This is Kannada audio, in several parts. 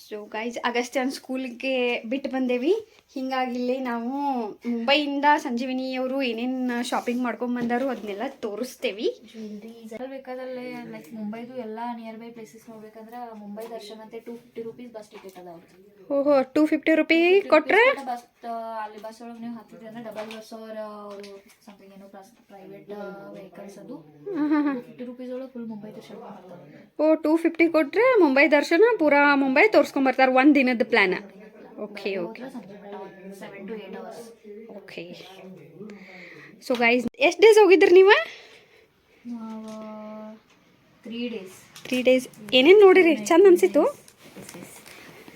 ಸೊ ಗೈಸ್ ಅಗಸ್ತ್ಯನ್ ಸ್ಕೂಲ್ಗೆ ಬಿಟ್ಟು ಬಂದೇವಿ. ಹಿಂಗಾಗಿ ಇಲ್ಲಿ ನಾವು ಮುಂಬೈಯಿಂದ ಸಂಜೀವಿನಿ ಅವರು ಏನೇನು ಶಾಪಿಂಗ್ ಮಾಡ್ಕೊಂಡ್ ಬಂದಾರು ಅದನ್ನೆಲ್ಲ ತೋರಿಸ್ತೇವಿ. ಬೇಕಾದಲ್ಲೇ ಲೈಕ್ ಮುಂಬೈದು ಎಲ್ಲ ನಿಯರ್ ಬೈ ಪ್ಲೇಸಸ್ ನೋಡ್ಬೇಕಂದ್ರೆ ಮುಂಬೈ ದರ್ಶನ್ ಅಂತ 250 ರೂಪೀಸ್ ಬಸ್ ಟಿಕೆಟ್ ಅದಾವ. ಓಹೋ 250 ರೂಪಿ ಕೊಟ್ರೆ ಬಸ್ ಅಲ್ಲಿ ಬಸ್ ಒಳಗೆ ನೀವು ಹತ್ತಿದ್ರೆ ಅಂದ್ರೆ ಡಬಲ್ ಬಸ್ ಅವರು ಸಮಥಿಂಗ್ ಏನೋ ಪ್ರೈವೇಟ್ ವೆಹಿಕಲ್ಸ್ ಅದು 250 ರೂಪೀಸ್ ಒಳಗೆ ಫುಲ್ ಮುಂಬೈ ದರ್ಶನ ಮಾಡ್ತಾರೆ. ಓ 250 ಕೊಟ್ರೆ ಮುಂಬೈ ದರ್ಶನ ಪೂರಾ ಮುಂಬೈ ತೋರಿಸ್ಕೊಂಬರ್ತಾರೆ ಒಂದು ದಿನದ plan. Okay okay 7 to 8 hours. Okay. So guys ಎಷ್ಟು ಡೇಸ್ ಹೋಗಿದ್ರಿ ನೀವು? ನಾವು 3 days. 3 days. ಏನೇನು ನೋಡಿರಿ? ಚಂದ ಅನ್ಸಿತ್ತು?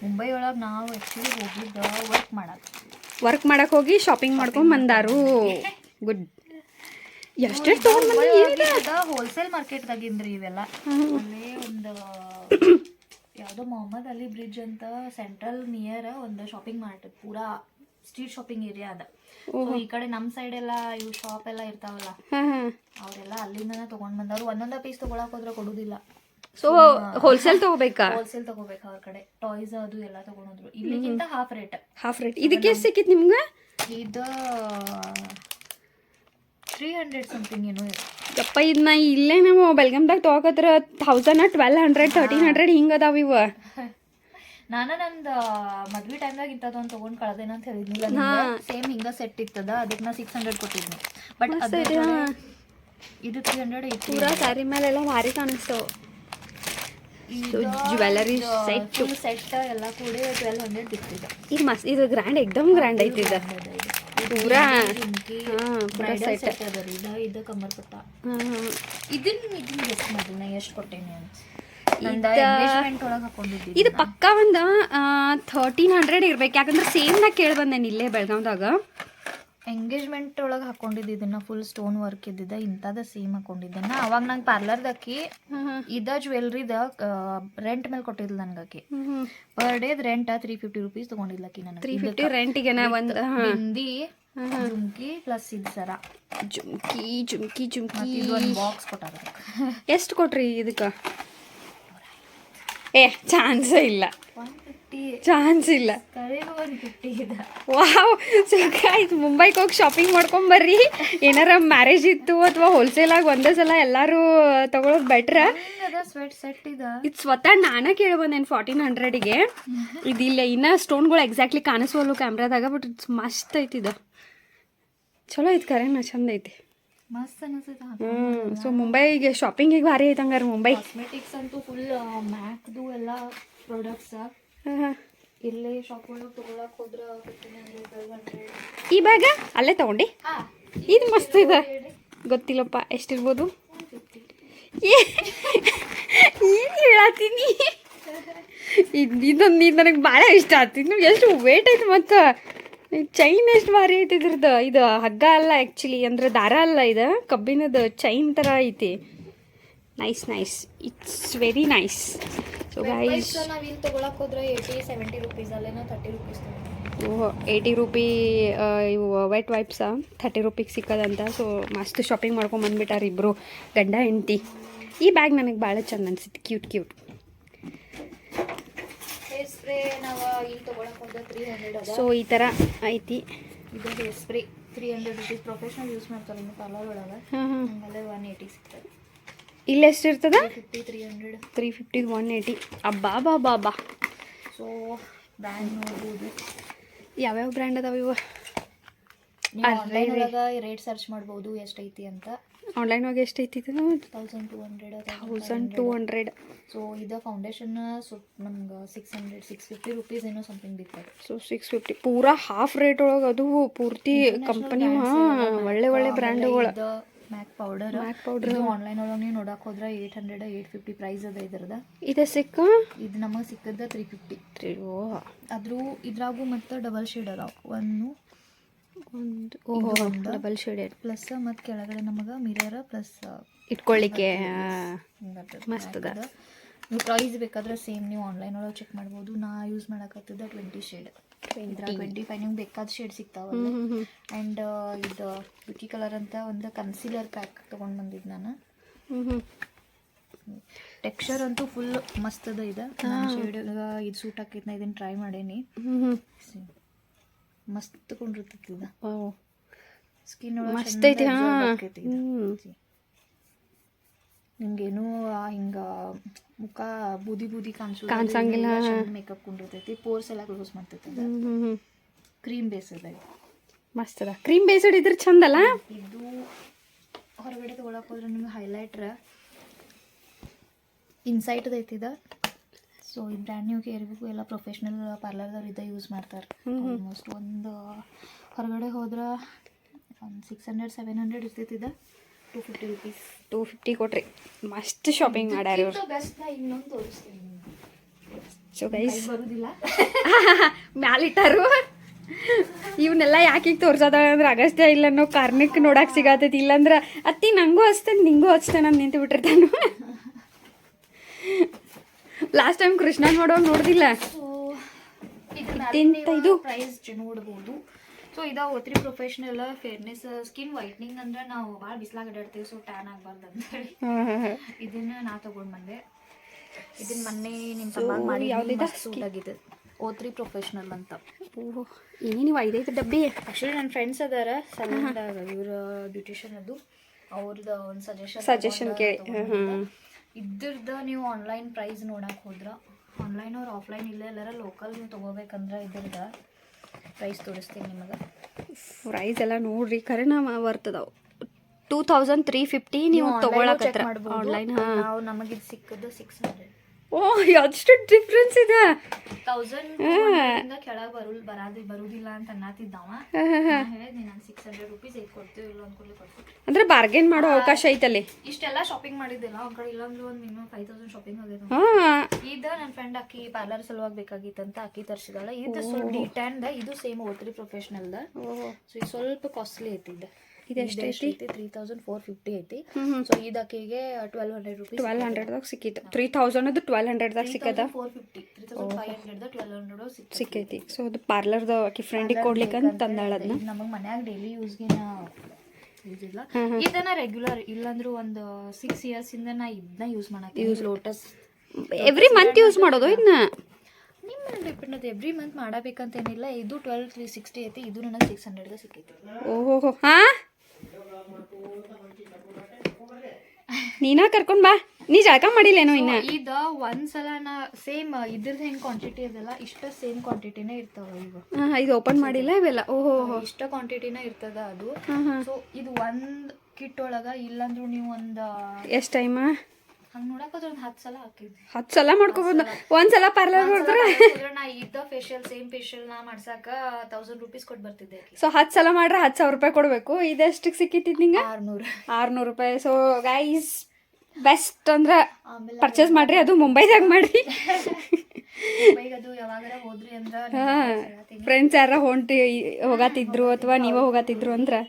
ಮುಂಬೈ ಒಳಗೆ ನಾವು ಆ್ಯಕ್ಚುಲಿ ಹೋಗಿದ್ದು ವರ್ಕ್ ಮಾಡಕ್ಕೆ ಹೋಗಿ ಶಾಪಿಂಗ್ ಮಾಡ್ಕೊಂಡು ಬಂದಾರು. ಗುಡ್. ಎಷ್ಟೆಷ್ಟು ತೊಗೊಂಡ್ಬಂದ್ರಿ? ಹೋಲ್ಸೇಲ್ ಮಾರ್ಕೆಟ್ದಾಗಿಂದ್ರಿ ಇವೆಲ್ಲ. ಅಲ್ಲೇ ಒಂದು ಯಾವುದೋ ಮೊಹಮ್ಮದ್ ಅಲಿ ಬ್ರಿಡ್ಜ್ ಅಂತ ಸೆಂಟ್ರಲ್ ನಿಯರ್ ಒಂದು ಶಾಪಿಂಗ್ ಮಾರ್ಟ್, ಪೂರಾ ಸ್ಟ್ರೀಟ್ ಶಾಪಿಂಗ್ ಏರಿಯಾ ಅದ. ಈ ಕಡೆ ನಮ್ಮ ಸೈಡ್ ಎಲ್ಲ ಇವು ಶಾಪ್ ಎಲ್ಲ ಇರ್ತಾವಲ್ಲ, ಅವರೆಲ್ಲ ಅಲ್ಲಿಂದನೇ ತೊಗೊಂಡು ಬಂದವರು. ಒಂದೊಂದು ಪೀಸ್ ತೊಗೊಳಕ್ ಹೋದ್ರೆ ಕೊಡುದಿಲ್ಲ. ಸೊ ಹೋಲ್ಸೇಲ್ ತಗೋಬೇಕಾ? ಹೋಲ್ಸೇಲ್ ತಗೋಬೇಕು. ಅವ್ರ ಕಡೆ ಟಾಯ್ಸ್ ಅದು ಎಲ್ಲ ತಗೊಂಡ್ರು. ಇಲ್ಲಿಗಿಂತ ಹಾಫ್ ರೇಟ್. ಇದಕ್ಕೆ ಎಷ್ಟು ಸಿಕ್ಕಿತ್ತು ನಿಮ್ಗೆ? ಇದು 300 ಸಮಥಿಂಗ್ ಏನೋ. ಯಪ್ಪ, ಇದನ್ನ ಇಲ್ಲೇ ನಾವು ಬೆಲ್ಗಾಮ್ದಾಗ ತೊಗೋಕತ್ರ 1000 1200 1300 ಹಿಂಗೆ ಅದಾವ ಇವ. ನಾನು ನಂದು ಮದ್ವೆ ಟೈಮ್ದಾಗ ಇಂಥದ್ದೊಂದು ತೊಗೊಂಡು ಕಳ್ದೇನ ಅಂತ ಹೇಳಿದ್ನಿಲ್ಲ. ಸೇಮ್ ಹಿಂಗ ಸೆಟ್ ಇರ್ತದ, ಅದಕ್ಕೆ ನಾ 600 ಕೊಟ್ಟಿದ್ನಿ. ಬಟ್ ಇದು 300 ಇತ್ತು. ಪೂರಾ ಸ್ಯಾರಿ ಮೇಲೆಲ್ಲ ಭಾರಿ ಕಾಣಿಸ್ತಾವ. ಜ್ಯುವೆಲರಿ ಸೆಟ್ ಎಲ್ಲ ಕೂಡ 1200 ಬಿಟ್ಟಿದ್ದ. ಇದು ಮಸ್ತ್, ಇದು ಗ್ರ್ಯಾಂಡ್, ಎಕ್ದಮ್ ಗ್ರ್ಯಾಂಡ್ ಐತಿ. ಇದು ಪೂರಾ ಸೆಟ್ ಅದ ರೀ. ಇದು ಕಮ್ಮರ್ ಪಟ್ಟ. ಇದನ್ನ ಗೆಸ್ಟ್ ಮಾಡಿ ನಾ ಎಷ್ಟು ಕೊಟ್ಟೇನೆ ಅಂತ. ಇದು ಪಕ್ಕ ಒಂದು 1300 ಇರ್ಬೇಕು. ಯಾಕಂದ್ರೆ ಸೇಮ್ ನಾ ಕೇಳಿ ಬಂದೇನೆ ಇಲ್ಲೇ ಬೆಳಗಾವ್ದಾಗ. ಎಂಗೇಜ್ಮೆಂಟ್ ಒಳಗೆ ಹಾಕೊಂಡಿದ್ದೆ ಇದನ್ನ, ಫುಲ್ ಸ್ಟೋನ್ ವರ್ಕ್ ಇದ್ದಿದ್ದ ಇಂಥದ ಸೇಮ್ ಹಾಕೊಂಡಿದ್ದೆ. ಅವಾಗ ನಂಗೆ ಪಾರ್ಲರ್ದಾಕಿ ಇದ ಜ್ಯುವೆಲ್ರಿದ ರೆಂಟ್ ಮೇಲೆ ಕೊಟ್ಟಿದ್ಲ ನನ್ಗಾಕಿ. ಪರ್ ಡೇದ್ ರೆಂಟ್ 350 ರೂಪೀಸ್ ತಗೊಂಡಿದ್ಲಕ್ಕಿ. ನನಗೆ 350 ರೆಂಟಿಗೆ ಒಂದು ಬಿಂದಿ ಜುಮ್ಕಿ ಪ್ಲಸ್ ಇದು ಸರ ಜುಮ್ಕಿ ಒಂದು ಬಾಕ್ಸ್ ಕೊಟ್ಟಾರ. ಎಷ್ಟು ಕೊಟ್ರಿ ಇದಕ್ಕೆ? ಚಾನ್ಸ್ ಇಲ್ಲ. ವಾವ್. ಸೊ ಗೈಸ್ ಮುಂಬೈಗೆ ಹೋಗಿ ಶಾಪಿಂಗ್ ಮಾಡ್ಕೊಂಬರ್ರಿ. ಏನಾರ ಮ್ಯಾರೇಜ್ ಇತ್ತು ಅಥವಾ ಹೋಲ್ಸೇಲಾಗಿ ಒಂದೇ ಸಲ ಎಲ್ಲರೂ ತಗೊಳೋದು ಬೆಟ್ರ. ಇದು ಸ್ವತಃ ನಾನೇ ಕೇಳ್ಬಂದೇನು 1400ಗೆ. ಇದಿಲ್ಲ ಇನ್ನು ಸ್ಟೋನ್ಗಳು ಎಕ್ಸಾಕ್ಟ್ಲಿ ಕಾಣಿಸೋಲ್ಲ ಕ್ಯಾಮ್ರಾದಾಗ. ಬಟ್ ಇಟ್ಸ್ ಮಸ್ತ್ ಐತಿ. ಇದು ಚಲೋ ಐತಿ, ಕರೆನ ಚಂದ ಐತಿ, ಮಸ್ತ್ ಅನಿಸ್ತೈತೆ. ಸೊ ಮುಂಬೈಗೆ ಶಾಪಿಂಗಿಗೆ ಭಾರಿ ಐತೆ ಹಂಗಾರೆ ಮುಂಬೈ. ಕಾಸ್ಮೆಟಿಕ್ಸ್ ಅಂತೂ ಫುಲ್ ಮ್ಯಾಕ್ದು ಎಲ್ಲ ಪ್ರಾಡಕ್ಟ್ಸ್ ಇಲ್ಲೇ ಶಾಪ್ ಒಳಗೆ ತೊಗೊಳಕ್ಕೆ ಹೋದ್ರೆ 1500 ಈ ಬ್ಯಾಗ ಅಲ್ಲೇ ತಗೊಂಡು. ಇದು ಮಸ್ತ್ ಇದೆ, ಗೊತ್ತಿಲ್ಲಪ್ಪ ಎಷ್ಟಿರ್ಬೋದು. ಏನು ಹೇಳತ್ತೀನಿ, ಇದೊಂದು ನನಗೆ ಭಾಳ ಇಷ್ಟ ಆಗ್ತಿದ್ದು. ಎಷ್ಟು ವೇಟ್ ಐತೆ ಮತ್ತು ಚೈನ್ ಎಷ್ಟು ಭಾರಿ ಐತಿ ಇದ್ರದ್ದು. ಇದು ಹಗ್ಗ ಅಲ್ಲ ಆ್ಯಕ್ಚುಲಿ, ಅಂದರೆ ದಾರ ಅಲ್ಲ, ಇದು ಕಬ್ಬಿನದ ಚೈನ್ ಥರ ಐತಿ. Nice, it's very nice. So guys ನಾವು ಇಲ್ಲಿ ತೊಗೊಳಕ್ಕೆ ಹೋದ್ರೆ 80-70 ರೂಪೀಸ್ ಅಲ್ಲೇನೋ 30 ರೂಪೀಸ್. 80 ರೂಪಿ ಇವು ವೆಟ್ ವೈಪ್ಸ 30 ರೂಪಿಗೆ ಸಿಕ್ಕದಂತ. ಸೊ ಮಸ್ತ್ ಶಾಪಿಂಗ್ ಮಾಡ್ಕೊಂಡು ಬಂದ್ಬಿಟ್ಟಾರ ಇಬ್ಬರು ಗಂಡ ಹೆಂಡತಿ. ಈ ಬ್ಯಾಗ್ ನನಗೆ ಭಾಳ ಚಂದ ಅನ್ಸಿತ್ತು, ಕ್ಯೂಟ್. ಹೇರ್ ಸ್ಪ್ರೇ ನಾವು ಇಲ್ಲಿ ತೊಗೊಳಕ್ಕೆ ಹೋದ್ರೆ 300 ಅದ. ಸೊ ಈ ಥರ ಐತಿ. ಇದು hair spray 300 rupees. Professional use ಮಾಡ್ತಾರೆ ಇನ್ನು ಪಾರ್ಲರ್ ಒಳಗೆ. ಆಮೇಲೆ 180 ಸಿಗ್ತದೆ. ಇಲ್ಲಿ ಎಷ್ಟಿರ್ತದ? 350 180. ಅಬ್ಬಾ. ಸೊ ಬ್ರ್ಯಾಂಡ್ ನೋಡ್ಬೋದು. ಯಾವ್ಯಾವ ಬ್ರ್ಯಾಂಡ್ ಅದಾವ ಇವು? ಆನ್ಲೈನ್ ಒಳಗೆ ರೇಟ್ ಸರ್ಚ್ ಮಾಡ್ಬೋದು ಎಷ್ಟೈತಿ ಅಂತ. ಆನ್ಲೈನ್ ಒಳಗೆ ಎಷ್ಟೈತಿ? 1200. ಸೊ ಇದು ಫೌಂಡೇಶನ್ ನಮ್ಗೆ 650 ರೂಪೀಸ್ ಏನೋ ಸಮಥಿಂಗ್ ಬಿತ್ತದೆ. ಸೊ 650 ಪೂರಾ ಹಾಫ್ ರೇಟ್ ಒಳಗೆ. ಅದು ಪೂರ್ತಿ ಕಂಪನಿ ಒಳ್ಳೆ ಬ್ರ್ಯಾಂಡ್ಗಳು. ಮ್ಯಾಕ್ ಪೌಡರ್ ಆನ್ಲೈನ್ ಒಳಗೆ ನೀವು ನೋಡಕ್ಕೆ ಹೋದ್ರೆ 800-850 ಪ್ರೈಸ್ ಅದ ಇದ್ರದ. ಇದು ನಮಗೆ ಸಿಕ್ಕದ 350. ಆದ್ರೂ ಇದ್ರಾಗೂ ಮತ್ತೆ ಡಬಲ್ ಶೇಡ್ ಅದಾವ. ಒಂದು ಡಬಲ್ ಶೇಡ್ ಪ್ಲಸ್ ಮತ್ತು ಕೆಳಗಡೆ ನಮಗೆ ಮಿರರ್ ಪ್ಲಸ್ ಇಟ್ಕೊಳ್ಳಿಕ್ಕೆ ಮಸ್ತ್ ಅದ. ನೀವು ಪ್ರೈಸ್ ಬೇಕಾದ್ರೆ ಸೇಮ್ ನೀವು ಆನ್ಲೈನ್ ಒಳಗೆ ಚೆಕ್ ಮಾಡ್ಬೋದು. ನಾ ಯೂಸ್ ಮಾಡಕತ್ತಿದ್ದ 20 ಶೇಡ್. 25 ನಿಮ್ಗೆ ಬೇಕಾದ ಶೇಡ್ ಸಿಗ್ತಾವಲ್ಲ. ಆ್ಯಂಡ್ ಇದು ಬ್ಯೂಟಿ ಕಲರ್ ಅಂತ ಒಂದು ಕನ್ಸೀಲರ್ ಪ್ಯಾಕ್ ತೊಗೊಂಡು ಬಂದಿದ್ದು ನಾನು. ಟೆಕ್ಸ್ಚರ್ ಅಂತೂ ಫುಲ್ ಮಸ್ತ್ ಅದ ಇದು ಶೇಡ್ ಇದು ಸೂಟ್ ಆಕೈತಿ. ನಾ ಇದನ್ನ ಟ್ರೈ ಮಾಡೇನಿ, ಮಸ್ತ್ ಕೊಂಡಿರ್ತೈತಿ ಇದು. ಸ್ಕಿನ್ ಮಸ್ತ್ ಐತಿ. ನಿಮ್ಗೇನು ಹಿಂಗ ಮುಖ ಬೂದಿ ಬೂದಿ ಕಾಣಿಸಂಗಿಲ್ಲ. ಮೇಕಪ್ ಕೊಂಡಿರ್ತೈತಿ, ಪೋರ್ಸ್ ಎಲ್ಲ ಕ್ಲೋಸ್ ಮಾಡ್ತೈತಿ. ಕ್ರೀಮ್ ಬೇಸ್ ಅದ, ಮಸ್ತ್ ಅದ. ಕ್ರೀಮ್ ಬೇಸ್ಡ್ ಇದ್ರ ಚಂದಲ್ಲ. ಇದು ಹೊರಗಡೆ ತಗೊಳಕ್ ಹೋದ್ರೆ ನಿಮ್ಗೆ ಹೈಲೈಟ್ರ ಇನ್ಸೈಟ್ ಐತಿದ. ಸೊ ಈ ಬ್ರ್ಯಾಂಡ್ ನ್ಯೂ ಕೇರ್ಗೂ ಎಲ್ಲ ಪ್ರೊಫೆಷ್ನಲ್ ಪಾರ್ಲರ್ದವ್ರು ಇದ ಯೂಸ್ ಮಾಡ್ತಾರೆ. ಆಲ್ಮೋಸ್ಟ್ ಒಂದು ಹೊರಗಡೆ ಹೋದ್ರೆ ಒಂದು 600-700 ಇರ್ತೈತಿದ. 250 rupees. 250 ಕೊಟ್ರಿ, ಮಸ್ತ್ ಶಾಪಿಂಗ್ ಮಾಡ್ಯಾರ ಇವ್ರು. ಬೆಸ್ಟ್. ಇನ್ನೊಂದು ತೋರಿಸ್ತೀನಿ. ಸೊ ಗೈಸ್ ಬರುದಿಲ್ಲ ಮ್ಯಾಲಿಟ್ಟಾರು. ಇವನ್ನೆಲ್ಲ ಯಾಕೆ ತೋರ್ಸೋದಾಳೆ ಅಂದ್ರೆ ಅಗಸ್ತ್ಯ ಇಲ್ಲ ಅನ್ನೋ ಕಾರಣಕ್ಕೆ ನೋಡಕ್ಕೆ ಸಿಗತೈತಿ. ಇಲ್ಲಾಂದ್ರೆ ಅತ್ತಿ ನಂಗೂ ಹಚ್ತೇನೆ ನಿಂಗೂ ಹಚ್ತೇನೆ ಅಂತ ನಿಂತು ಬಿಟ್ಟಿರ್ತಾನು. ಲಾಸ್ಟ್ ಟೈಮ್ ಕೃಷ್ಣ ನೋಡುವಾಗ ನೋಡ್ದಿಲ್ಲ. ಇದು ಪ್ರೈಸ್ ನೋಡ್ಬೋದು. ಸೊ ಇದು O3 professional fairness skin whitening. ಅಂದ್ರೆ ನಾವು ಭಾಳ ಬಿಸಿಲಾಗ ಅಡ್ಡಾಡ್ತೀವಿ, ಸೊ ಟ್ಯಾನ್ ಆಗ್ಬಾರ್ದು ಅಂತ ಹೇಳಿ ಇದನ್ನ ನಾ ತಗೊಂಡ್ ಬಂದೆ. ಇದನ್ನ ಮೊನ್ನೆ ನಿಮ್ಮ ತಮ್ಮಾಗ ಮಾಡಿ ಸೂಟ್ ಆಗಿದೆ. O3 ಪ್ರೊಫೆಷನಲ್ ಅಂತ. ಏನೇನು 5 ಡಬ್ಬಿ. ಆ್ಯಕ್ಚುಲಿ ನನ್ನ ಫ್ರೆಂಡ್ಸ್ ಅದಾರ ಸಲೂನ್ದಾಗ, ಇವ್ರ ಬ್ಯೂಟಿಷಿಯನ್ ಅದು. ಅವ್ರದ್ದು ಒಂದು ಸಜೆಷನ್ ಕೇಳಿ ಇದ್ರದ್ದು ನೀವು ಆನ್ಲೈನ್ ಪ್ರೈಸ್ ನೋಡಕ್ಕೆ ಹೋದ್ರೆ, ಆನ್ಲೈನ್ ಅವ್ರು ಆಫ್ಲೈನ್ ಇಲ್ಲ ಎಲ್ಲಾರ ಲೋಕಲ್ ನೀವು ತೊಗೋಬೇಕಂದ್ರೆ ಇದ್ರದ್ದು ಪ್ರೈಸ್ ತೋರಿಸ್ತೀನಿ ನಿಮಗೆ. ಪ್ರೈಸ್ ಎಲ್ಲ ನೋಡ್ರಿ, ಖರೆ ನಾವು ಬರ್ತದಾವು 2350 ನೀವು ತೊಗೊಳಕತ್ರ ಆನ್ಲೈನ್. ನಾವು ನಮಗೆ ಇದು ಸಿಕ್ಕದ್ದು 600. ಓ ಎಷ್ಟು ಡಿಫ್ರೆನ್ಸ್ ಇದೆ. 1000 ಕೆಳಗೆ ಬರುದಿಲ್ಲ ಅಂತ ಅನ್ನತ್ತಿದ್ದವ. ಹೇಳಿದ್ನಿ ನಾನು 600 rupees ಐದು ಕೊಡ್ತೀವಿ, ಇಲ್ಲ ಅಂದ್ಕೊಳ್ಳಿ ಕೊಡ್ತೀವಿ. ಅಂದ್ರೆ ಬಾರ್ಗೇನ್ ಮಾಡೋ ಅವಕಾಶ ಐತಲ್ಲಿ. ಇಷ್ಟೆಲ್ಲ ಶಾಪಿಂಗ್ ಮಾಡಿದ್ದಿಲ್ಲ ಅವ್ರ ಕಡೆ, ಇಲ್ಲಾಂದ್ರೆ ಒಂದು ಮಿನಿಮಮ್ 5000 ಶಾಪಿಂಗ್ ಆಗಿದೆ. ಇದು ನನ್ನ ಫ್ರೆಂಡ್ ಅಕ್ಕಿ ಪಾರ್ಲರ್ ಸಲುವಾಗಿ ಬೇಕಾಗಿತ್ತಂತ ಅಕ್ಕಿ ತರಿಸಿದಾಳೆ. ಇದು ಸ್ವಲ್ಪ ಡಿಟ್ಯಾನ್ದ, ಇದು ಸೇಮ್ O3 ಪ್ರೊಫೆಷನಲ್ದ. ಸೊ ಇದು ಸ್ವಲ್ಪ ಕಾಸ್ಟ್ಲಿ ಐತಿ. ಇದು ಎಷ್ಟು ಐತಿ? 3450 ಐತಿ. ಸೊ ಇದು ಅಕ್ಕಿಗೆ 1200 rupees. 1200ದಾಗ ಸಿಕ್ಕಿತ್ತು. 3000 ಅದು 1200ದಾಗ ಸಿಕ್ಕದ. 450 3500 1200 ಸಿಕ್ಕೈತಿ. ಸೊ ಅದು ಪಾರ್ಲರ್ದ ಆಕಿ ಫ್ರೆಂಡಿಗೆ ಕೊಡ್ಲಿಕ್ಕೆ ಅಂತ ತಂದಾಳ ಅದನ್ನ. ನಮಗೆ ಮನ್ಯಾಗ ಡೈಲಿ ಯೂಸ್ಗೆ ಯೂಸ್ ಇಲ್ಲ. ಇದನ್ನ ರೆಗ್ಯುಲರ್ ಇಲ್ಲಾಂದ್ರೂ ಒಂದು 6 years ಇಂದ ನಾ ಇದನ್ನ ಯೂಸ್ ಮಾಡಕ್ಕೆ. ಲೋಟಸ್ ಎವ್ರಿ ಮಂತ್ ಯೂಸ್ ಮಾಡೋದು ಇದನ್ನ. ನಿಮ್ಮ ಮೇಲೆ ಡಿಪೆಂಡ್ ಅದು. ಎವ್ರಿ ಮಂತ್ ಮಾಡಬೇಕಂತ ಏನಿಲ್ಲ. ಇದು 12360 ಐತಿ. ಇದು ನನಗೆ 600 ಸಿಕ್ಕೈತಿ. ಓಹೋ ಹಾ, ನೀನಾ ಕರ್ಕೊಂಡ್ ಬಾ. ನೀ ಜಳಕ ಮಾಡಿಲ್ಲೇನೋ ಇನ್ನ? ಇದ ಒಂದ್ಸಲ ನಾ ಸೇಮ್ ಇದ್ರದ್ದು ಹೆಂಗ್ ಕ್ವಾಂಟಿಟಿ ಅದಲ್ಲ ಇಷ್ಟ ಸೇಮ್ ಕ್ವಾಂಟಿಟಿನೇ ಇರ್ತಾವ. ಈಗ ಇದು ಓಪನ್ ಮಾಡಿಲ್ಲ ಇವೆಲ್ಲ. ಓಹೋ ಇಷ್ಟ ಕ್ವಾಂಟಿಟಿನೇ ಇರ್ತದ ಅದು. ಸೊ ಇದು ಒಂದ್ ಕಿಟ್ ಒಳಗ ಇಲ್ಲಂದ್ರು ನೀವು ಒಂದ್ ಎಷ್ಟು ಟೈಮ್ ಹಂಗ್ ನೋಡಕೋದ್ರೆ ಒಂದು 10 ಸಲ ಹಾಕಿದ್ವಿ. 10 ಸಲ ಮಾಡ್ಕೋಬಹುದು. ಒಂದ್ಸಲ ಪಾರ್ಲರ್ ಮಾಡಿದ್ರೆ ನಾ ಇದ್ದ ಫೇಶಿಯಲ್ ಸೇಮ್ ಫೇಶಿಯಲ್ ನಾ ಮಾಡ್ಸಾಕ 1000 rupees ಕೊಟ್ಟು ಬರ್ತಿದ್ದೆ. ಸೊ 10 ಸಲ ಮಾಡ್ರೆ 10,000 ರೂಪಾಯಿ ಕೊಡ್ಬೇಕು. ಇದೆಷ್ಟಕ್ಕೆ ಸಿಕ್ಕಿತ್ತು ನಿಂಗೆ? 600 ರೂಪಾಯಿ. ಸೊ ಗೈಸ್ ಬೆಸ್ಟ್ ಅಂದ್ರೆ ಪರ್ಚೇಸ್ ಮಾಡ್ರಿ, ಅದು ಮುಂಬೈದಾಗ ಮಾಡ್ರಿ. ಹೋದ್ರಿ ಅಂದ್ರ ಫ್ರೆಂಡ್ಸ್ ಯಾರ ಹೋಗತ್ತಿದ್ರು ಅಥವಾ ನೀವೇ ಹೋಗತ್ತಿದ್ರು ಅಂದ್ರೆ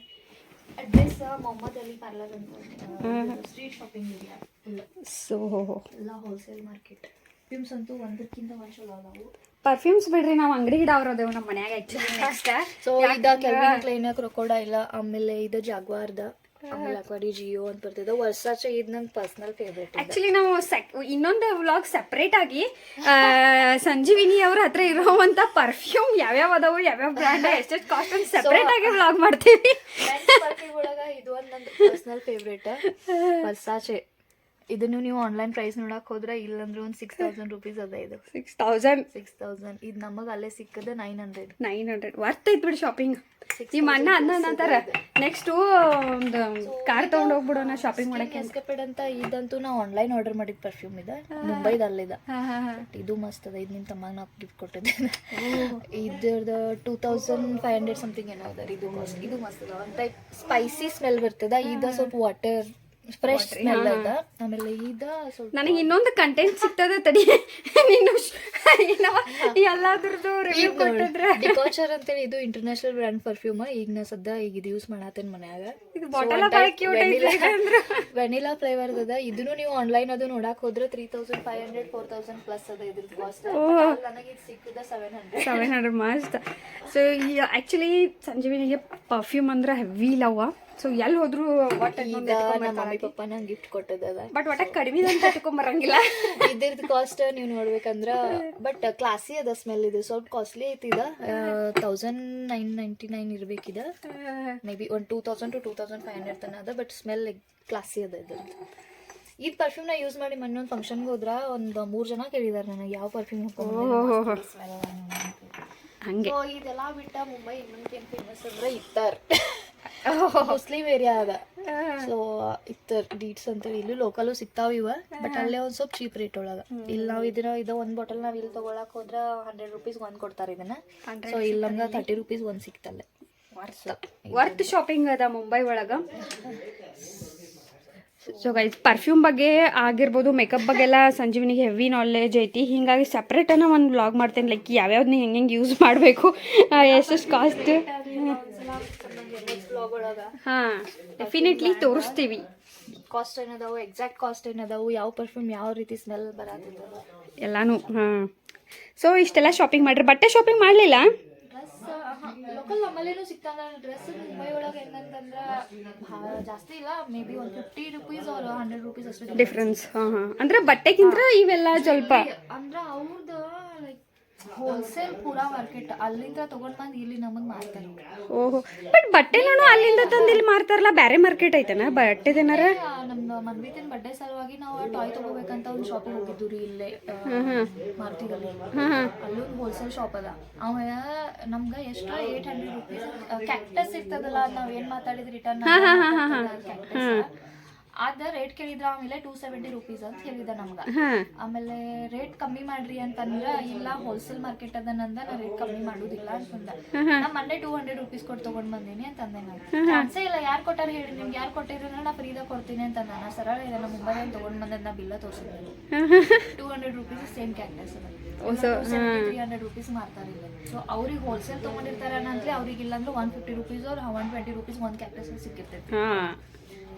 ಅಡ್ರೆಸ್ ಮೊಹಮ್ಮದ್ ಅಲಿ ಪಾರ್ಲರ್ ಅಂತ ಸ್ಟ್ರೀಟ್ ಶಾಪಿಂಗ್ ಏರಿಯಾ. ಸೊ ಎಲ್ಲ ಹೋಲ್ಸೇಲ್ ಮಾರ್ಕೆಟ್. ಪರ್ಫ್ಯೂಮ್ಸ್ ಅಂತೂ ಒಂದಕ್ಕಿಂತ ಒಂದು ಚಲೋ ಅದಾವು. ಪರ್ಫ್ಯೂಮ್ಸ್ ಬಿಡ್ರಿ, ನಾವು ಅಂಗಡಿ ಗಿಡವ್ರದೇವು ನಮ್ಮ ಮನ್ಯಾಗ ಆಕ್ಚುಲಿ. ಸೊ ಇದ ಕೆಲ್ವಿನ್ ಕ್ಲೈನ್ ಕ್ರೊಕೊಡೈಲ್, ಆಮೇಲೆ ಇದು ಜಾಗ್ವಾರ್ದ, ಆಮೇಲೆ ಅಕ್ವಾರಿ ಜಿಯೋ ಅಂತ ಬರ್ತದೆ. ವರ್ಸಾಚೆ ಇದು ನಂಗೆ ಪರ್ಸನಲ್ ಫೇವ್ರೇಟ್. ಆಕ್ಚುಲಿ ನಾವು ಇನ್ನೊಂದು ವ್ಲಾಗ್ ಸಪ್ರೇಟ್ ಆಗಿ ಸಂಜೀವಿನಿ ಅವ್ರ ಹತ್ರ ಇರೋವಂಥ ಪರ್ಫ್ಯೂಮ್ ಯಾವ್ಯಾವ ಅದಾವು, ಯಾವ್ಯಾವ ಬ್ರ್ಯಾಂಡ್, ಎಷ್ಟೆಷ್ಟು ಕಾಸ್ಟ್ ಅಂತ ಸಪ್ರೇಟ್ ಆಗಿ ವ್ಲಾಗ್ ಮಾಡ್ತೀವಿ. ಪರ್ಫ್ಯೂಮ್ ಒಳಗ ಇದು ಒಂದು ನಂದು ಪರ್ಸನಲ್ ಫೇವ್ರೇಟ್ ವರ್ಸಾಚೆ. ಇದನ್ನು ನೀವು ಆನ್ಲೈನ್ ಪ್ರೈಸ್ ನೋಡಕ್ ಹೋದ್ರೆ ಇಲ್ಲಂದ್ರೆ ಒಂದು 6000 rupees ಅದ. ಇದು 6000. ಇದು ನಮಗೆ ಅಲ್ಲೇ ಸಿಕ್ಕದ 900 ವರ್ತ್ ಐತ್ ಬಿಡಿ ಶಾಪಿಂಗ್. ನಿಮ್ಮ ಅಣ್ಣ ಅಂತಾರ ನೆಕ್ಸ್ಟ್ ಒಂದು ಕಾರ್ ತಗೊಂಡ್ ಹೋಗ್ಬಿಡೋಣ ಶಾಪಿಂಗ್ ಮಾಡಕ್ಕೆ. ಎಸ್ಕಪೇಡ್ ಅಂತ ಇದಂತೂ ನಾವು ಆನ್ಲೈನ್ ಆರ್ಡರ್ ಮಾಡಿದ ಪರ್ಫ್ಯೂಮ್ ಇದೆ, ಮುಂಬೈದ ಅಲ್ಲಿದ. ಇದು ಮಸ್ತ್ ಅದ. ಇದು ನಿಮ್ಮ ತಮ್ಮಾಗ ನಾವು ಗಿಫ್ಟ್ ಕೊಟ್ಟಿದ್ದೆ. ಇದ್ರದ್ದು 2500 ಸಮಥಿಂಗ್ ಏನೋ ಅದ. ಇದು ಮಸ್ತ್ ಅದ. ಒಂದು ಟೈಪ್ ಸ್ಪೈಸಿ ಸ್ಮೆಲ್ ಬರ್ತದ. ಇದು ಸ್ವಲ್ಪ ವಾಟರ್ ಫ್ರೆಶ್ ಸ್ಮೆಲ್ ಅದ. ಆಮೇಲೆ ಇದ ಸ್ವಲ್ಪ ನನಗೆ ಇನ್ನೊಂದು ಕಂಟೆಂಟ್ ಸಿಗ್ತದೆ ತಡಿ. ನೀನು ಎಲ್ಲಾದ್ರದ್ದು ರಿವ್ಯೂ ಕೊಟ್ಟಿದ್ರೆ. ಡಿಕೋಚರ್ ಅಂತೇಳಿ ಇದು ಇಂಟರ್ನ್ಯಾಷನಲ್ ಬ್ರ್ಯಾಂಡ್ ಪರ್ಫ್ಯೂಮ್. ಈಗ ನಾ ಸದ್ಯ ಇದು ಯೂಸ್ ಮಾಡತ್ತೇನೆ ಮನ್ಯಾಗ. ಇದು ಬಾಟಲ್ ಭಾಳ ಕ್ಯೂಟ್ ಐತಿ ಅಂದ್ರೆ ವೆನಿಲಾ ಫ್ಲೇವರ್ ಅದ. ಇದನ್ನು ನೀವು ಆನ್ಲೈನ್ ಅದು ನೋಡಕ್ ಹೋದ್ರೆ 3500 4000 ಪ್ಲಸ್ ಅದ ಇದ್ರದ್ದು ಕಾಸ್ಟ್. ನನಗೆ ಇದು ಸಿಕ್ಕಿದ 700 ಮಸ್ತ್. ಸೊ ಆ್ಯಕ್ಚುಲಿ ಸಂಜೀವಿನಿಗೆ ಪರ್ಫ್ಯೂಮ್ ಅಂದ್ರೆ ಹೆವಿ ಲವ್. ಸೊ ಎಲ್ಲಿ ಹೋದ್ರು ನಮ್ಮ ಮಮ್ಮಿ ಪಪ್ಪ ನಂಗೆ ಗಿಫ್ಟ್ ಕೊಟ್ಟದ. ಬಟ್ ಒಟ್ಟ ಕಡಿಮೆ ಅಂತ ತಗೊಂಬರಂಗಿಲ್ಲ. ಇದ್ರದ್ದು ಕಾಸ್ಟ್ ನೀವು ನೋಡ್ಬೇಕಂದ್ರ ಬಟ್ ಕ್ಲಾಸಿ ಅದ. ಸ್ಮೆಲ್ ಇದು ಸ್ವಲ್ಪ ಕಾಸ್ಟ್ಲಿ ಐತಿ. ಇದ 1999 ಇರ್ಬೇಕಿದ. ಮೇ ಬಿ ಒಂದು 2000 to 2500 ತನ ಅದ. ಬಟ್ ಸ್ಮೆಲ್ ಕ್ಲಾಸಿ ಅದ ಇದ್ರದ್ದು. ಈ ಪರ್ಫ್ಯೂಮ್ನ ಯೂಸ್ ಮಾಡಿ ಮೊನ್ನೆ ಒಂದು ಫಂಕ್ಷನ್ಗೆ ಹೋದ್ರ ಒಂದು 3 ಜನ ಕೇಳಿದಾರೆ ನನಗೆ ಯಾವ ಪರ್ಫ್ಯೂಮ್ ಹಂಗೆ. ಇದೆಲ್ಲ ಬಿಟ್ಟ ಮುಂಬೈ ಇನ್ನೊಂದು ಏನು ಫೇಮಸ್ ಅಂದ್ರೆ ಇತ್ತರ್. ಮುಸ್ಲಿಂ ಏರಿಯಾ ಅದ. ಸೊ ಇತ್ತರ್ ಡೀಟ್ಸ್ ಅಂತೇಳಿ ಇಲ್ಲೂ ಲೋಕಲು ಸಿಗ್ತಾವ ಇವ. ಬಟ್ ಅಲ್ಲೇ ಒಂದು ಸ್ವಲ್ಪ ಚೀಪ್ ರೇಟ್ ಒಳಗೆ. ಇಲ್ಲಿ ನಾವು ಇದು ಒಂದು ಬಾಟಲ್ ನಾವು ಇಲ್ಲಿ ತೊಗೊಳಕ್ ಹೋದ್ರೆ 100 ರೂಪೀಸ್ ಒಂದು ಕೊಡ್ತಾರೆ ಇದನ್ನ. ಸೊ ಇಲ್ಲಿ ನಮ್ಗೆ 30 ರೂಪೀಸ್ ಒಂದು ಸಿಕ್ತಲ್ಲೇ. ವರ್ತ್ ಶಾಪಿಂಗ್ ಅದ ಮುಂಬೈ ಒಳಗೆ. ಸೊ ಗೈಸ್ ಪರ್ಫ್ಯೂಮ್ ಬಗ್ಗೆ ಆಗಿರ್ಬೋದು, ಮೇಕಪ್ ಬಗ್ಗೆ ಎಲ್ಲ ಸಂಜೀವಿನಿಗೆ ಹೆವಿ ನಾಲೆಜ್ ಐತಿ. ಹೀಗಾಗಿ ಸಪ್ರೇಟನ್ನು ಒಂದು ವ್ಲಾಗ್ ಮಾಡ್ತೇನೆ. ಲೈಕ್ ಯಾವ್ಯಾವ್ದನ್ನ ಹೆಂಗೆ ಯೂಸ್ ಮಾಡಬೇಕು, ಎಷ್ಟೆಷ್ಟು ಕಾಸ್ಟ್. ಹಾಂ ಡೆಫಿನೆಟ್ಲಿ ತೋರಿಸ್ತೀವಿ. ಕಾಸ್ಟ್ ಏನದಾವು, ಎಕ್ಸಾಕ್ಟ್ ಕಾಸ್ಟ್ ಏನದಾವು, ಯಾವ ಪರ್ಫ್ಯೂಮ್ ಯಾವ ರೀತಿ ಸ್ಮೆಲ್ ಬರತ್ತಿದ್ದಾವೆ ಎಲ್ಲಾನು. ಹಾಂ ಸೊ ಇಷ್ಟೆಲ್ಲ ಶಾಪಿಂಗ್ ಮಾಡ್ರಿ. ಬಟ್ಟೆ ಶಾಪಿಂಗ್ ಮಾಡಲಿಲ್ಲ. ಲೋಕಲ್ ನಮ್ಮಲ್ಲೇನು ಸಿಗ್ತಾನ ಡ್ರೆಸ್. ಮುಂಬೈ ಒಳಗೆ ಹೆಂಗಂತಂದ್ರೆ ಜಾಸ್ತಿ ಇಲ್ಲ. ಮೇ ಬಿ ಒಂದು 50 ರೂಪೀಸ್ ಆರ್ 100 ರೂಪೀಸ್ ಅಷ್ಟು ಡಿಫ್ರೆನ್ಸ್. ಹಾಂ ಹಾಂ ಅಂದ್ರೆ ಬಟ್ಟೆಗಿಂತ ಇವೆಲ್ಲ ಸ್ವಲ್ಪ ಅಂದ್ರೆ ಅವ್ರದ್ದು ಲೈಕ್ ಹೋಲ್ಸೇಲ್ ಪೂರಾ ಮಾರ್ಕೆಟ್. ಅಲ್ಲಿಂದ ತಗೊಂಡ್ ಬಂದು ಇಲ್ಲಿ ನಮಗೆ ಮಾರ್ತಾರೆ. ಓಹೋ ಬಟ್ ಬಟ್ಟೆನೂ ಅಲ್ಲಿಂದ ತಂದು ಇಲ್ಲಿ ಮಾರ್ತಾರಲ್ಲ. ಬೇರೆ ಮಾರ್ಕೆಟ್ ಐತನ ಬಟ್ಟೆದೇನಾರ? ನಮ್ದು ಮನ್ವಿತಿನ ಬರ್ಡೇ ಸಲುವಾಗಿ ನಾವು ಟಾಯ್ ತಗೋಬೇಕಂತ ಒಂದು ಶಾಪಿಗೆ ಹೋಗಿದ್ದು ರೀ ಇಲ್ಲೇ ಮಾರ್ತಿದಲ್ಲಿ. ಅಲ್ಲೊಂದು ಹೋಲ್ಸೇಲ್ ಶಾಪ್ ಅದ. ಅವ ನಮ್ಗೆ ಎಷ್ಟು 800 ರೂಪೀಸ್ ಕ್ಯಾಕ್ಟಸ್ ಇರ್ತದಲ್ಲ, ನಾವ್ ಏನ್ ಮಾತಾಡಿದ್ ರಿಟರ್ನ್ ಅದ ರೇಟ್ ಕೇಳಿದ್ರ. ಆಮೇಲೆ 270 ರೂಪೀಸ್ ಅಂತ ಹೇಳಿದ ನಮ್ಗ. ಆಮೇಲೆ ರೇಟ್ ಕಮ್ಮಿ ಮಾಡ್ರಿ ಅಂತಂದ್ರ ಇಲ್ಲ ಹೋಲ್ಸೇಲ್ ಮಾರ್ಕೆಟ್ ಅದನ್ನಂದ ನಾ ರೇಟ್ ಕಮ್ಮಿ ಮಾಡುದಿಲ್ಲ ಅಂತಂದ. ನಾ ಮೊನ್ನೆ 200 ರೂಪೀಸ್ ಕೊಟ್ಟು ತಗೊಂಡ್ ಬಂದೀನಿ ಅಂತಂದೆ. ನಾನು ಚಾನ್ಸೇ ಇಲ್ಲ. ಯಾರು ಕೊಟ್ಟಾರ ಹೇಳಿ, ನಿಮ್ಗೆ ಯಾರು ಕೊಟ್ಟಿದ್ರೆ ನಾ ಫ್ರೀದಾಗ ಕೊಡ್ತೀನಿ ಅಂತ ನಾನು ಸರಳ ಇದೆ. ನಮ್ಮ ಮುಂಬೈ ತಗೊಂಡ್ ಬಂದ ನಾ ಬಿಲ್ಲ ತೋರಿಸಿದ್ದೆ. 200 ರೂಪೀಸ್ ಸೇಮ್ ಕ್ಯಾಕ್ಟಸ್ ಅದ. 300 ರೂಪೀಸ್ ಮಾರ್ತಾರೆ ಇಲ್ಲ. ಸೊ ಅವ್ರಿಗೆ ಹೋಲ್ಸೇಲ್ ತಗೊಂಡಿರ್ತಾರ ಅಂತಲೇ ಅವ್ರಿಗೆ ಇಲ್ಲಾಂದ್ರೆ 150 ರೂಪೀಸ್ ಅವ್ರ 120 ರೂಪೀಸ್ ಒಂದು ಕ್ಯಾಕ್ಟಸ್ ಸಿಕ್ಕಿರ್ತೈತಿ.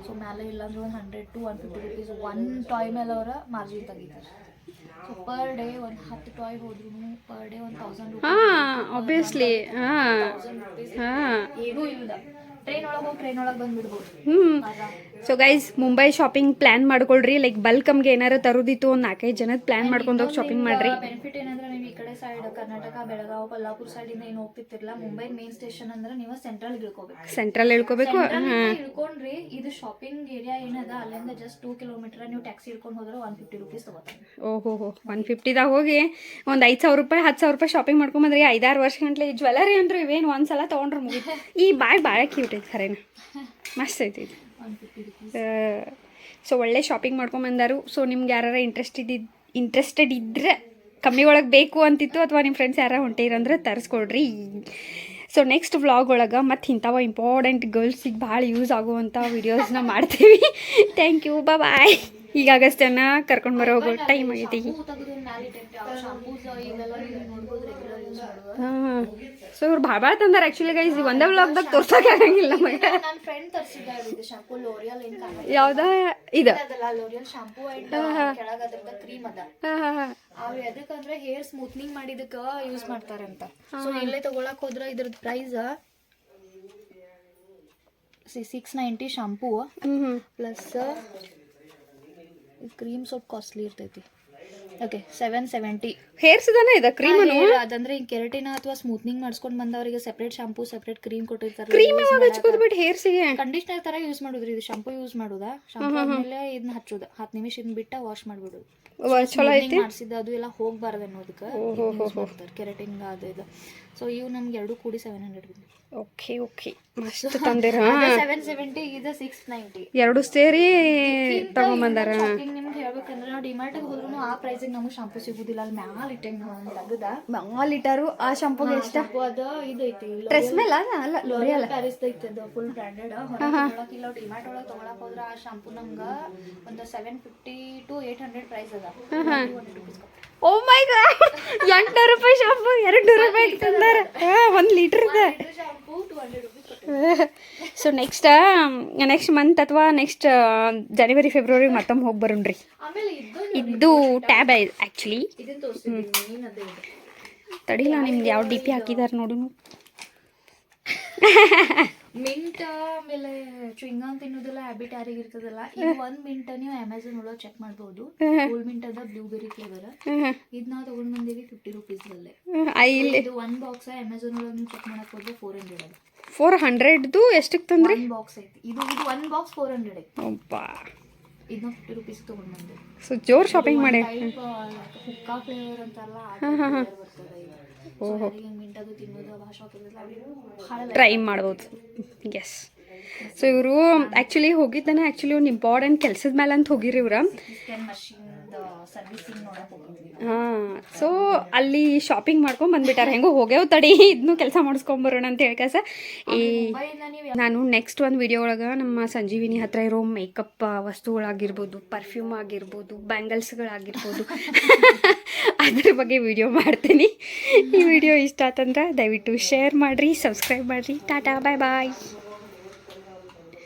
ಸೊ ಮೇಲೆ ಇಲ್ಲಾಂದ್ರೆ ಒಂದು 100 to 150 ರೂಪೀಸ್ ಒಂದು ಟಾಯ್ ಮೇಲೆ ಅವರ ಮಾರ್ಜಿನ್ ತೆಗಿತಾರೆ. ಸೊ ಪರ್ ಡೇ ಒಂದು 10 ಟಾಯ್ ಹೋದ್ರು ಪರ್ ಡೇ 1000 ರೂಪೀಸ್. ಆಬ್ವಿಯಸ್ಲಿ ಏನೂ ಇಲ್ಲ. ಟ್ರೈನ್ ಒಳಗೆ ಹೋಗಿ ಟ್ರೈನ್ ಒಳಗೆ ಬಂದ್ಬಿಡ್ಬೋದು. So guys Mumbai shopping plan ಮಾಡ್ಕೊಳ್ರಿ. ಲೈಕ್ ಬಲ್ಕಮ್ಗೆ ಏನಾರು ತರೋದಿತ್ತು ಒಂದು 4-5 ಜನದ ಪ್ಲಾನ್ ಮಾಡ್ಕೊಂಡು ಹೋಗಿ ಶಾಪಿಂಗ್ ಮಾಡ್ರಿ. ಬೆನಿಫಿಟ್ ಏನಂದ್ರೆ ನೀವು ಈ ಕಡೆ ಸೈಡ್ ಕರ್ನಾಟಕ ಬೆಳಗಾವಿ ಕೊಲ್ಲಾಪುರ ಸೈಡ್ ಇಂದ ಏನು ಹೋಗ್ತಿರ್ತಿರಲ್ಲ, ಮುಂಬೈ ಮೇನ್ ಸ್ಟೇಷನ್ ಅಂದ್ರೆ ನೀವು ಸೆಂಟ್ರಲ್ ಇಳ್ಕೋಬೇಕು. ಇಳ್ಕೊಂಡ್ರಿ ಇದು ಶಾಪಿಂಗ್ ಏರಿಯಾ ಏನದ ಅಲ್ಲಿಂದ ಜಸ್ಟ್ 2 ಕಿಲೋಮೀಟರ್ ನೀವು ಟ್ಯಾಕ್ಸಿ ಇಳ್ಕೊಂಡು ಹೋದ್ರೆ 150 ರೂಪೀಸ್ ತಗೋತಾರೆ. ಓಹೋ 150ದಾಗ ಹೋಗಿ ಒಂದು 5,000 ರೂಪಾಯಿ 10,000 ರೂಪಾಯಿ ಶಾಪಿಂಗ್ ಮಾಡ್ಕೊಂಬಂದ್ರಿ. 5-6 ವರ್ಷ ಗಂಟ್ಲೆ ಜ್ಯುವೆಲರಿ ಅಂದ್ರೆ ಇವೇನು ಒಂದ್ಸಲ ತೊಗೊಂಡ್ರೆ ಮುಗಿತು. ಈ ಬ್ಯಾಗ್ ಭಾಳ ಕ್ಯೂಟ್ ಐತಿ ಖರೇನ, ಮಸ್ತ್ ಐತಿ ಇದು. ಸೊ ಒಳ್ಳೆ ಶಾಪಿಂಗ್ ಮಾಡ್ಕೊಂಬಂದಾರು. ಸೊ ನಿಮ್ಗೆ ಯಾರು ಇಂಟ್ರೆಸ್ಟೆಡ್ ಇದ್ದರೆ ಕಮ್ಮಿ ಒಳಗೆ ಬೇಕು ಅಂತಿತ್ತು ಅಥವಾ ನಿಮ್ಮ ಫ್ರೆಂಡ್ಸ್ ಯಾರು ಹೊಂಟಿರಂದ್ರೆ ತರಿಸ್ಕೊಡ್ರಿ. ಸೊ ನೆಕ್ಸ್ಟ್ ವ್ಲಾಗ್ ಒಳಗೆ ಮತ್ತು ಇಂಥವ ಇಂಪಾರ್ಟೆಂಟ್ ಗರ್ಲ್ಸಿಗೆ ಭಾಳ ಯೂಸ್ ಆಗುವಂಥ ವಿಡಿಯೋಸ್ನ ಮಾಡ್ತೀವಿ. ಥ್ಯಾಂಕ್ ಯು, ಬಾಯ್. ಈಗ ಆಗಷ್ಟನ್ನ ಕರ್ಕೊಂಡು ಬರೋ ಹೋಗೋ ಟೈಮ್ ಆಗೈತಿ. ಹಾಂ ಸೊ ಇವ್ರು ಭಾಳ ತಂದಾರ ಆ್ಯಕ್ಚುಲಿ ಗೈಸ್. ಒಂದೇ ವ್ಲಾಗ್ದಾಗ ತೋರ್ಸೋಕೆ ಆಗಂಗಿಲ್ಲ ನಮಗೆ. ನನ್ನ ಫ್ರೆಂಡ್ ತರಿಸಿದ್ದಾರೆ ಶಾಂಪೂ ಲೋರಿಯಲ್ ಏನು ಯಾವ್ದ ಇದು ಲೋರಿಯಲ್ ಶಾಂಪೂ ಆ್ಯಂಡ್ ಕೆಳಗೆ ಅದ್ರದ್ದು ಕ್ರೀಮ್ ಅದ. ಅವ್ರು ಎದಕ್ಕಂದ್ರೆ ಹೇರ್ ಸ್ಮೂತ್ನಿಂಗ್ ಮಾಡಿದಕ್ಕೆ ಯೂಸ್ ಮಾಡ್ತಾರಂತ. ಸೊ ಇಲ್ಲೇ ತಗೊಳಕ್ ಹೋದ್ರೆ ಇದ್ರದ್ದು ಪ್ರೈಸ್ 690 ಶಾಂಪೂ ಪ್ಲಸ್ ಕ್ರೀಮ್ ಸ್ವಲ್ಪ ಕಾಸ್ಟ್ಲಿ ಇರ್ತೈತಿ. ಓಕೆ 770. ಹೇರ್ಸ್ ಇದಾನೆ ಇದೆ ಕ್ರೀಮ್ ಅದಂದ್ರೆ ಈ ಕೆರಟಿನ ಅಥವಾ ಸ್ಮೂತ್ನಿಂಗ್ ಮಾಡಿಸ್ಕೊಂಡು ಬಂದವರಿಗೆ ಸೆಪರೇಟ್ ಶಾಂಪೂ ಸೆಪರೇಟ್ ಕ್ರೀಮ್ ಕೊಟ್ಟಿರ್ತಾರೆ. ಕ್ರೀಮ್ ಯಾವಾಗ ಹಚ್ಕೋದ್ಬಿಟ್ಟು ಹೇರ್ಸಿಗೆ ಕಂಡೀಷನರ್ ತರ ಯೂಸ್ ಮಾಡುದ್ರಿ. ಇದು ಶಾಂಪೂ ಯೂಸ್ ಮಾಡುದಾ, ಶಾಂಪೂ ಆದ್ಮೇಲೆ ಇದನ್ನ ಹಚ್ಚೋದು 10 ನಿಮಿಷ ಬಿಟ್ಟ ವಾಶ್ ಮಾಡ್ಬಿಡೋದು. ಚಲೋ ಐತಿ. ಮಾಡಿಸಿದ ಅದು ಎಲ್ಲ ಹೋಗ್ಬಾರ್ದು ಅನ್ನೋದಕ್ಕೆ ಕೆರಟಿನ್ ಅದು ಇದು. ಸೊ ಇವು ನಮ್ಗೆ ಎರಡು ಕೂಡಿ 700. ಓಕೆ ಮಸ್ತ್ ತಂದಿರ. 770 ಇದು 690 ಎರಡು ಸೇರಿ ತಗೊಂಬಂದಾರ. ನಿಮ್ಗೆ ಹೇಳ್ಬೇಕಂದ್ರೆ ನಾವು ಡಿಮಾರ್ಟಿಗೆ ಹೋದ್ರು ಆ ಪ್ರೈಸಿಗೆ ನಮ್ಗೆ ಶಾಂಪೂ ಸಿಗುದಿಲ್ಲ. ಅಲ್ಲಿ ಮ್ಯಾಲ್ ತೆಗದ ಮ್ಯಾಲ್ ಇಟ್ಟಾರು. ಆ ಶಾಂಪೂಗೆ ಎಷ್ಟ? ಅದು ಇದು ಐತಿ ಡ್ರೆಸ್ ಮೇಲೆ ಅಲ್ಲ ಲೋರಿಯಲ್ ಪ್ಯಾರಿಸ್ ಐತಿ. ಅದು ಫುಲ್ ಬ್ರ್ಯಾಂಡೆಡ್. ಇಲ್ಲ ಡಿಮಾರ್ಟ್ ಒಳಗೆ ತಗೊಳಕ್ ಹೋದ್ರೆ ಆ ಶಾಂಪೂ ನಮ್ಗೆ ಒಂದು 750 to 800 ಪ್ರೈಸ್ ಅದ. 200 ರೂಪೀಸ್. ಓ ಮೈ ಗಾಡ್ 800 ರೂಪಾಯಿ ಶಾಂಪೂ 200 ರೂಪಾಯಿ ತಂದಾರ. 1 ಲೀಟರ್ ಇದೆ shampoo 200 rupees. So next month ಅಥವಾ ನೆಕ್ಸ್ಟ್ ಜನವರಿ ಫೆಬ್ರವರಿ ಮತ್ತೊಮ್ಮೆ ಹೋಗಿ ಬರೋಣ್ರಿ. ಆಮೇಲೆ ಇದು ಟ್ಯಾಬ್ ಆ್ಯಕ್ಚುಲಿ ಇದನ್ನ ತೋರಿಸ್ತೀನಿ ಮೇನ್ ಅದೇ ಇದು. ತಡಿಲ್ಲ, ನಿಮ್ದು ಯಾವ ಡಿ ಪಿ ಹಾಕಿದಾರೆ ನೋಡು. ಮಿಂಟ್ ಆಮೇಲೆ ಚುಯಿಂಗಮ್ ತಿನ್ನೋದೆಲ್ಲ ಹ್ಯಾಬಿಟ್ ಯಾರಿಗಿರ್ತದಲ್ಲ, ಇದು 1 ಮಿಂಟ್ ನೀವು ಅಮೆಝಾನ್ ಒಳಗೆ ಚೆಕ್ ಮಾಡ್ಬೋದು. ಕೂಲ್ ಮಿಂಟ್ ಅದ ಬ್ಲೂಬೆರಿ ಫ್ಲೇವರ್. ಇದು ನಾವು ತಗೊಂಡ್ ಬಂದೀವಿ 50 ರೂಪೀಸ್ದಲ್ಲೇ. ಇದು 1 ಬಾಕ್ಸ್ ಅಮೆಝಾನ್ ಒಳಗೆ ನೀವು ಚೆಕ್ ಮಾಡಕ್ ಹೋದ್ರೆ 400 ಅದ. 400ದು ಎಷ್ಟಕ್ಕೆ ತಂದ್ರಿ? 1 ಬಾಕ್ಸ್ ಐತಿ. ಇದು 1 ಬಾಕ್ಸ್ 400 ಐತಿ. ಅಬ್ಬಾ, ಇದನ್ನ 50 ರೂಪೀಸ್ ತಗೊಂಡ್ ಬಂದೆ. ಸೊ ಜೋರ್ ಶಾಪಿಂಗ್ ಮಾಡಿ. ಹುಕ್ಕಾ ಫ್ಲೇವರ್ ಅಂತಾರಲ್ಲ ಆ ಬರ್ತದೆ ಇದು. ಸೊ ಯಾರಿಗೆ ಮಿಂಟ್ ಅದು ತಿನ್ನೋದು ಭಾಷೆ ಟ್ರೈ ಮಾಡ್ಬೋದು. ಎಸ್. ಸೊ ಇವರು ಆ್ಯಕ್ಚುಲಿ ಹೋಗಿದ್ದಾನೆ, ಒಂದು ಇಂಪಾರ್ಟೆಂಟ್ ಕೆಲಸದ ಮೇಲೆ ಅಂತ ಹೋಗಿರಿ ಇವ್ರ. ಹಾಂ, ಸೊ ಅಲ್ಲಿ ಶಾಪಿಂಗ್ ಮಾಡ್ಕೊಂಡು ಬಂದ್ಬಿಟ್ಟಾರೆ. ಹೆಂಗೋ ಹೋಗ್ಯಾವ ತಡಿ ಇದನ್ನು ಕೆಲಸ ಮಾಡಿಸ್ಕೊಂಬರೋಣ ಅಂತ ಹೇಳ್ಕಸ ನಾನು ನೆಕ್ಸ್ಟ್ ಒಂದು ವಿಡಿಯೋ ಒಳಗೆ ನಮ್ಮ ಸಂಜೀವಿನಿ ಹತ್ರ ಇರೋ ಮೇಕಪ್ ವಸ್ತುಗಳಾಗಿರ್ಬೋದು, ಪರ್ಫ್ಯೂಮ್ ಆಗಿರ್ಬೋದು, ಬ್ಯಾಂಗಲ್ಸ್ಗಳಾಗಿರ್ಬೋದು ಅದ್ರ ಬಗ್ಗೆ ವಿಡಿಯೋ ಮಾಡ್ತೀನಿ. ಈ ವಿಡಿಯೋ ಇಷ್ಟ ಆತಂದ್ರೆ ದಯವಿಟ್ಟು ಶೇರ್ ಮಾಡಿರಿ, ಸಬ್ಸ್ಕ್ರೈಬ್ ಮಾಡಿರಿ. ಟಾಟಾ, ಬಾಯ್ ಬಾಯ್.